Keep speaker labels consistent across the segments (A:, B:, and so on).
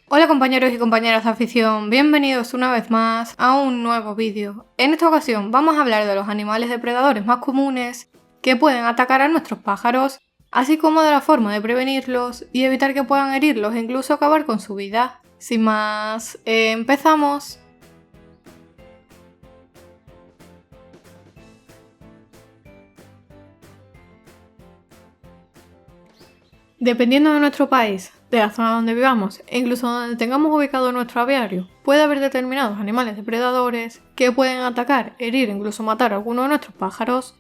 A: Hola compañeros y compañeras de afición, bienvenidos una vez más a un nuevo vídeo. En esta ocasión vamos a hablar de los animales depredadores más comunes que pueden atacar a nuestros pájaros, así como de la forma de prevenirlos y evitar que puedan herirlos e incluso acabar con su vida. Sin más, empezamos. Dependiendo de nuestro país, de la zona donde vivamos e incluso donde tengamos ubicado nuestro aviario, puede haber determinados animales depredadores que pueden atacar, herir e incluso matar a alguno de nuestros pájaros.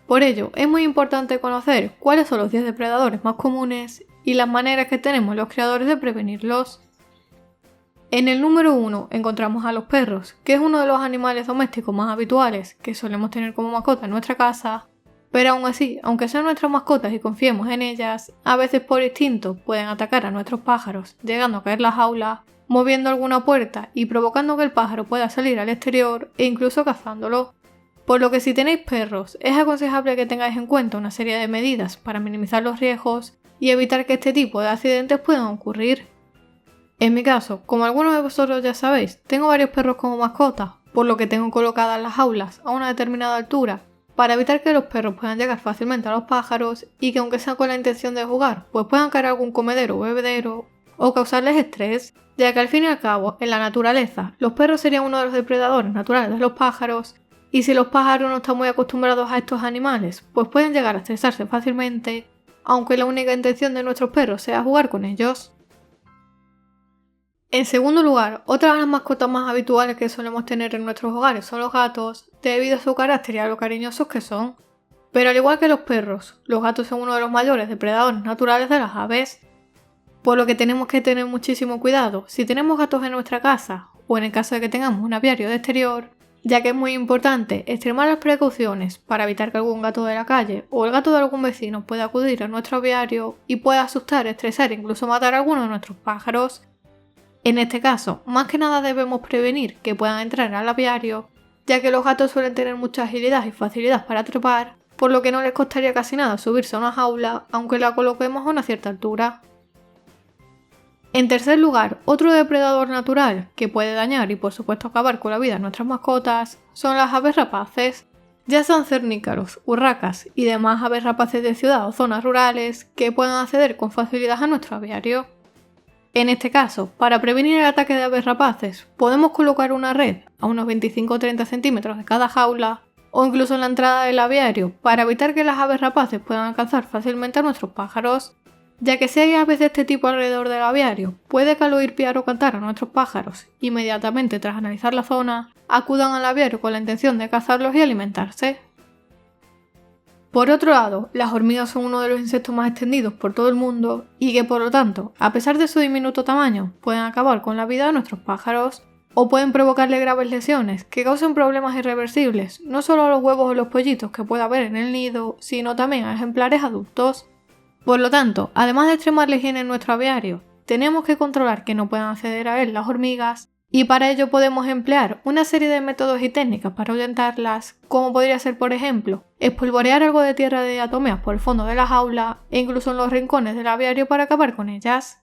A: Por ello, es muy importante conocer cuáles son los 10 depredadores más comunes y las maneras que tenemos los creadores de prevenirlos. En el número 1 encontramos a los perros, que es uno de los animales domésticos más habituales que solemos tener como mascota en nuestra casa. Pero aún así, aunque sean nuestras mascotas y confiemos en ellas, a veces por instinto pueden atacar a nuestros pájaros, llegando a caer la jaula, moviendo alguna puerta y provocando que el pájaro pueda salir al exterior e incluso cazándolo. Por lo que si tenéis perros, es aconsejable que tengáis en cuenta una serie de medidas para minimizar los riesgos y evitar que este tipo de accidentes puedan ocurrir. En mi caso, como algunos de vosotros ya sabéis, tengo varios perros como mascotas, por lo que tengo colocadas las jaulas a una determinada altura, para evitar que los perros puedan llegar fácilmente a los pájaros y que aunque sea con la intención de jugar, pues puedan caer a algún comedero o bebedero o causarles estrés, ya que al fin y al cabo, en la naturaleza, los perros serían uno de los depredadores naturales de los pájaros y si los pájaros no están muy acostumbrados a estos animales, pues pueden llegar a estresarse fácilmente, aunque la única intención de nuestros perros sea jugar con ellos. En segundo lugar, otra de las mascotas más habituales que solemos tener en nuestros hogares son los gatos, debido a su carácter y a lo cariñosos que son. Pero al igual que los perros, los gatos son uno de los mayores depredadores naturales de las aves, por lo que tenemos que tener muchísimo cuidado si tenemos gatos en nuestra casa o en el caso de que tengamos un aviario de exterior, ya que es muy importante extremar las precauciones para evitar que algún gato de la calle o el gato de algún vecino pueda acudir a nuestro aviario y pueda asustar, estresar e incluso matar a alguno de nuestros pájaros. En este caso, más que nada debemos prevenir que puedan entrar al aviario, ya que los gatos suelen tener mucha agilidad y facilidad para trepar, por lo que no les costaría casi nada subirse a una jaula, aunque la coloquemos a una cierta altura. En tercer lugar, otro depredador natural que puede dañar y por supuesto acabar con la vida de nuestras mascotas son las aves rapaces, ya sean cernícaros, urracas y demás aves rapaces de ciudad o zonas rurales que puedan acceder con facilidad a nuestro aviario. En este caso, para prevenir el ataque de aves rapaces, podemos colocar una red a unos 25 o 30 centímetros de cada jaula o incluso en la entrada del aviario para evitar que las aves rapaces puedan alcanzar fácilmente a nuestros pájaros, ya que si hay aves de este tipo alrededor del aviario, puede que al oír piar o cantar a nuestros pájaros, inmediatamente tras analizar la zona, acudan al aviario con la intención de cazarlos y alimentarse. Por otro lado, las hormigas son uno de los insectos más extendidos por todo el mundo y que por lo tanto, a pesar de su diminuto tamaño, pueden acabar con la vida de nuestros pájaros o pueden provocarle graves lesiones que causen problemas irreversibles, no solo a los huevos o los pollitos que pueda haber en el nido, sino también a ejemplares adultos. Por lo tanto, además de extremar la higiene en nuestro aviario, tenemos que controlar que no puedan acceder a él las hormigas y para ello podemos emplear una serie de métodos y técnicas para ahuyentarlas, como podría ser por ejemplo, espolvorear algo de tierra de diatomeas por el fondo de la jaula e incluso en los rincones del aviario para acabar con ellas.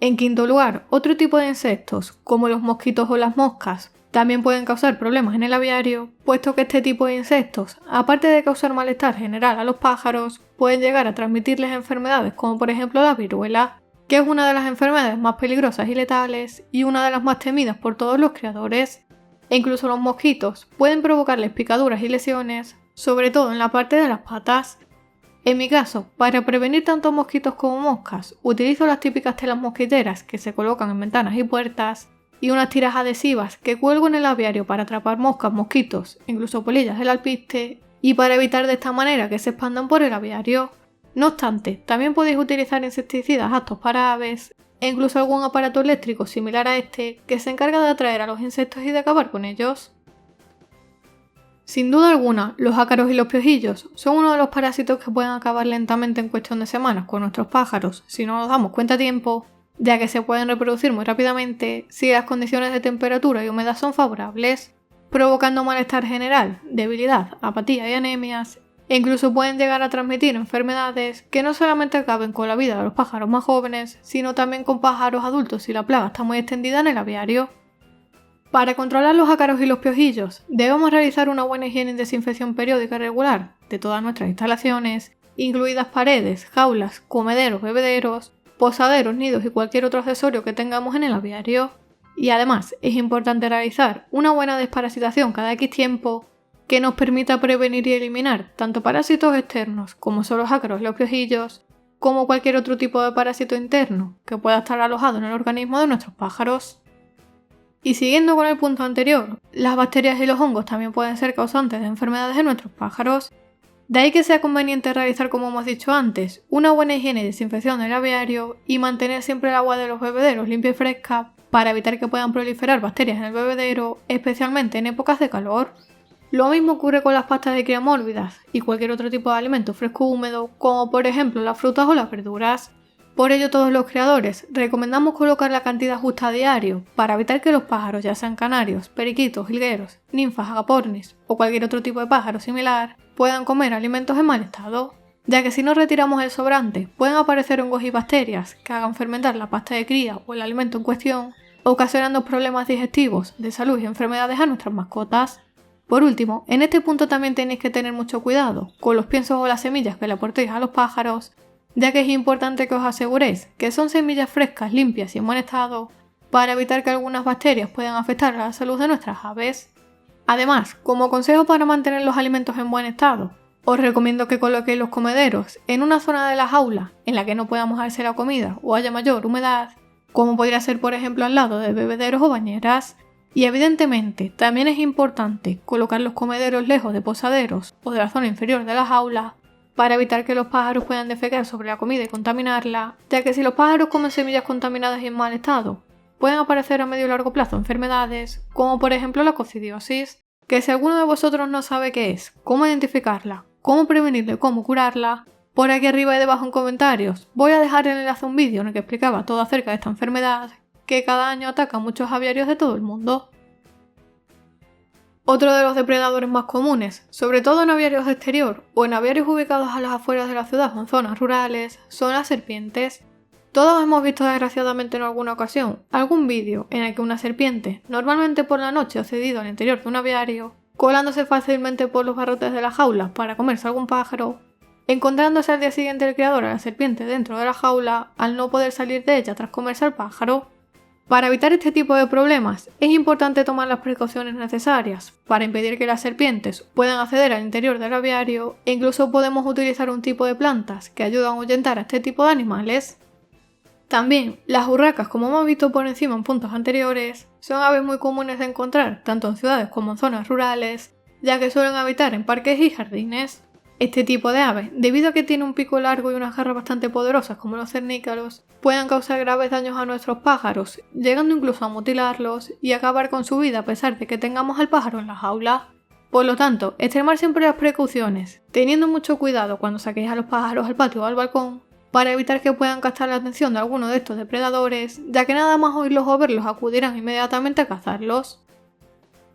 A: En quinto lugar, otro tipo de insectos, como los mosquitos o las moscas, también pueden causar problemas en el aviario, puesto que este tipo de insectos, aparte de causar malestar general a los pájaros, pueden llegar a transmitirles enfermedades como por ejemplo la viruela, que es una de las enfermedades más peligrosas y letales y una de las más temidas por todos los criadores. E incluso los mosquitos pueden provocarles picaduras y lesiones, sobre todo en la parte de las patas. En mi caso, para prevenir tanto mosquitos como moscas, utilizo las típicas telas mosquiteras que se colocan en ventanas y puertas y unas tiras adhesivas que cuelgo en el aviario para atrapar moscas, mosquitos, incluso polillas del alpiste y para evitar de esta manera que se expandan por el aviario. No obstante, también podéis utilizar insecticidas aptos para aves e incluso algún aparato eléctrico similar a este que se encarga de atraer a los insectos y de acabar con ellos. Sin duda alguna, los ácaros y los piojillos son uno de los parásitos que pueden acabar lentamente en cuestión de semanas con nuestros pájaros si no nos damos cuenta a tiempo, ya que se pueden reproducir muy rápidamente si las condiciones de temperatura y humedad son favorables, provocando malestar general, debilidad, apatía y anemias, e incluso pueden llegar a transmitir enfermedades que no solamente acaben con la vida de los pájaros más jóvenes, sino también con pájaros adultos si la plaga está muy extendida en el aviario. Para controlar los ácaros y los piojillos, debemos realizar una buena higiene y desinfección periódica y regular de todas nuestras instalaciones, incluidas paredes, jaulas, comederos, bebederos, posaderos, nidos y cualquier otro accesorio que tengamos en el aviario. Y además, es importante realizar una buena desparasitación cada X tiempo que nos permita prevenir y eliminar tanto parásitos externos, como son los ácaros y los piojillos, como cualquier otro tipo de parásito interno que pueda estar alojado en el organismo de nuestros pájaros. Y siguiendo con el punto anterior, las bacterias y los hongos también pueden ser causantes de enfermedades en nuestros pájaros. De ahí que sea conveniente realizar, como hemos dicho antes, una buena higiene y desinfección del aviario y mantener siempre el agua de los bebederos limpia y fresca para evitar que puedan proliferar bacterias en el bebedero, especialmente en épocas de calor. Lo mismo ocurre con las pastas de cría mórbidas y cualquier otro tipo de alimento fresco o húmedo, como por ejemplo las frutas o las verduras. Por ello, todos los criadores recomendamos colocar la cantidad justa a diario para evitar que los pájaros, ya sean canarios, periquitos, jilgueros, ninfas, agapornis o cualquier otro tipo de pájaro similar, puedan comer alimentos en mal estado, ya que si no retiramos el sobrante pueden aparecer hongos y bacterias que hagan fermentar la pasta de cría o el alimento en cuestión, ocasionando problemas digestivos, de salud y enfermedades a nuestras mascotas. Por último, en este punto también tenéis que tener mucho cuidado con los piensos o las semillas que le aportéis a los pájaros, ya que es importante que os aseguréis que son semillas frescas, limpias y en buen estado, para evitar que algunas bacterias puedan afectar a la salud de nuestras aves. Además, como consejo para mantener los alimentos en buen estado, os recomiendo que coloquéis los comederos en una zona de la jaula en la que no pueda mojarse la comida o haya mayor humedad, como podría ser por ejemplo al lado de bebederos o bañeras. Y evidentemente también es importante colocar los comederos lejos de posaderos o de la zona inferior de la jaula para evitar que los pájaros puedan defecar sobre la comida y contaminarla, ya que si los pájaros comen semillas contaminadas y en mal estado, pueden aparecer a medio y largo plazo enfermedades, como por ejemplo la coccidiosis, que si alguno de vosotros no sabe qué es, cómo identificarla, cómo prevenirla y cómo curarla, por aquí arriba y debajo en comentarios voy a dejar el enlace a un vídeo en el que explicaba todo acerca de esta enfermedad, que cada año ataca a muchos aviarios de todo el mundo. Otro de los depredadores más comunes, sobre todo en aviarios de exterior o en aviarios ubicados a las afueras de la ciudad o en zonas rurales, son las serpientes. Todos hemos visto desgraciadamente en alguna ocasión algún vídeo en el que una serpiente, normalmente por la noche o cedido al interior de un aviario, colándose fácilmente por los barrotes de la jaula para comerse algún pájaro, encontrándose al día siguiente el criador a la serpiente dentro de la jaula al no poder salir de ella tras comerse al pájaro. Para evitar este tipo de problemas, es importante tomar las precauciones necesarias para impedir que las serpientes puedan acceder al interior del aviario e incluso podemos utilizar un tipo de plantas que ayudan a ahuyentar a este tipo de animales. También, las urracas, como hemos visto por encima en puntos anteriores, son aves muy comunes de encontrar tanto en ciudades como en zonas rurales, ya que suelen habitar en parques y jardines. Este tipo de ave, debido a que tiene un pico largo y unas garras bastante poderosas como los cernícalos, pueden causar graves daños a nuestros pájaros, llegando incluso a mutilarlos y acabar con su vida a pesar de que tengamos al pájaro en la jaula. Por lo tanto, extremar siempre las precauciones, teniendo mucho cuidado cuando saquéis a los pájaros al patio o al balcón, para evitar que puedan captar la atención de alguno de estos depredadores, ya que nada más oírlos o verlos acudirán inmediatamente a cazarlos.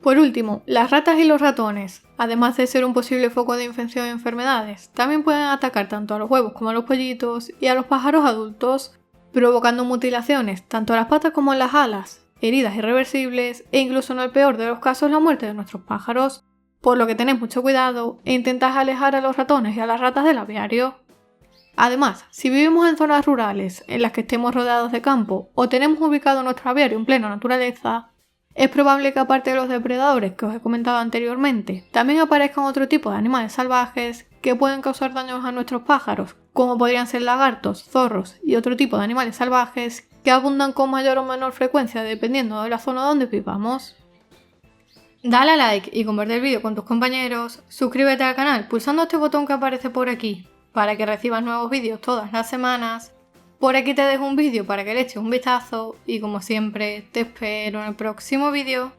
A: Por último, las ratas y los ratones, además de ser un posible foco de infección y enfermedades, también pueden atacar tanto a los huevos como a los pollitos y a los pájaros adultos, provocando mutilaciones tanto a las patas como en las alas, heridas irreversibles e incluso en el peor de los casos la muerte de nuestros pájaros, por lo que tened mucho cuidado e intentad alejar a los ratones y a las ratas del aviario. Además, si vivimos en zonas rurales en las que estemos rodeados de campo o tenemos ubicado nuestro aviario en plena naturaleza, es probable que aparte de los depredadores que os he comentado anteriormente, también aparezcan otro tipo de animales salvajes que pueden causar daños a nuestros pájaros, como podrían ser lagartos, zorros y otro tipo de animales salvajes que abundan con mayor o menor frecuencia dependiendo de la zona donde vivamos. Dale a like y comparte el vídeo con tus compañeros, suscríbete al canal pulsando este botón que aparece por aquí para que recibas nuevos vídeos todas las semanas. Por aquí te dejo un vídeo para que le eches un vistazo y como siempre te espero en el próximo vídeo.